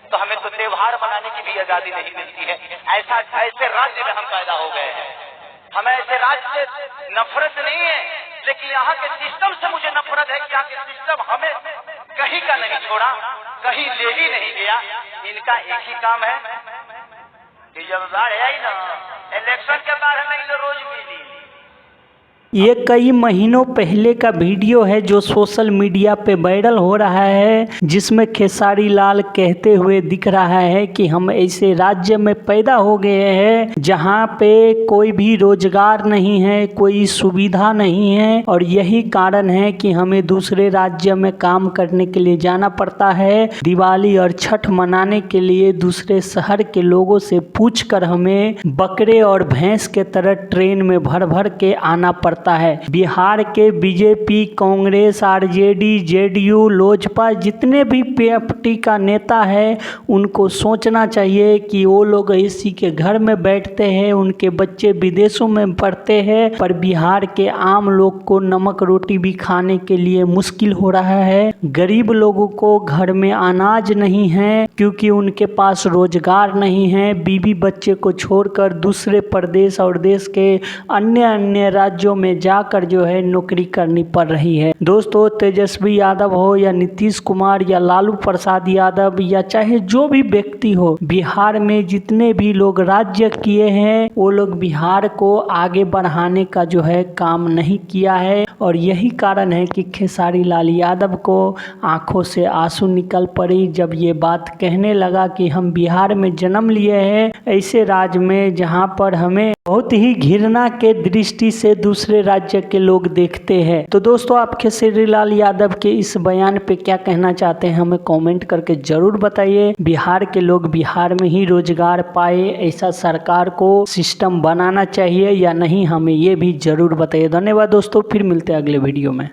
तो हमें तो त्योहार मनाने की भी आजादी नहीं मिलती है। ऐसे राज्य में हम पैदा हो गए हैं। हमें ऐसे राज्य से नफरत नहीं है, लेकिन यहाँ के सिस्टम से मुझे नफरत है कि यहाँ के सिस्टम हमें कहीं का नहीं छोड़ा, कहीं ले ही नहीं गया। इनका एक ही काम है कि जब बाढ़ आई ना, इलेक्शन के बाद हमें तो रोज मिली। ये कई महीनों पहले का वीडियो है जो सोशल मीडिया पे वायरल हो रहा है, जिसमें खेसारी लाल कहते हुए दिख रहा है कि हम ऐसे राज्य में पैदा हो गए हैं जहां पे कोई भी रोजगार नहीं है, कोई सुविधा नहीं है, और यही कारण है कि हमें दूसरे राज्य में काम करने के लिए जाना पड़ता है। दिवाली और छठ मनाने के लिए दूसरे शहर के लोगों से पूछकर हमें बकरे और भैंस के तरह ट्रेन में भर भर के आना पड़ता है। बिहार के BJP, Congress, RJD, JDU, Lojpa जितने भी पार्टी का नेता है, उनको सोचना चाहिए कि वो लोग इसी के घर में बैठते हैं, उनके बच्चे विदेशों में पढ़ते हैं, पर बिहार के आम लोग को नमक रोटी भी खाने के लिए मुश्किल हो रहा है। गरीब लोगों को घर में अनाज नहीं है क्योंकि उनके पास रोजगार नहीं है। बीवी बच्चे को छोड़कर दूसरे प्रदेश और देश के अन्य राज्यों में जाकर जो है नौकरी करनी पड़ रही है। दोस्तों, तेजस्वी यादव हो या नीतीश कुमार या लालू प्रसाद यादव या चाहे जो भी व्यक्ति हो, बिहार में जितने भी लोग राज्य किए हैं वो लोग बिहार को आगे बढ़ाने का जो है काम नहीं किया है, और यही कारण है कि खेसारी लाल यादव को आंखों से आंसू निकल पड़ी जब ये बात कहने लगा कि हम बिहार में जन्म लिए हैं ऐसे राज्य में जहां पर हमें बहुत ही घृणा के दृष्टि से दूसरे राज्य के लोग देखते हैं। तो दोस्तों, आप खेसारी लाल यादव के इस बयान पे क्या कहना चाहते हैं हमें कमेंट करके जरूर बताइए। बिहार के लोग बिहार में ही रोजगार पाए, ऐसा सरकार को सिस्टम बनाना चाहिए या नहीं, हमें ये भी जरूर बताइए। धन्यवाद दोस्तों, फिर मिलते हैं अगले वीडियो में।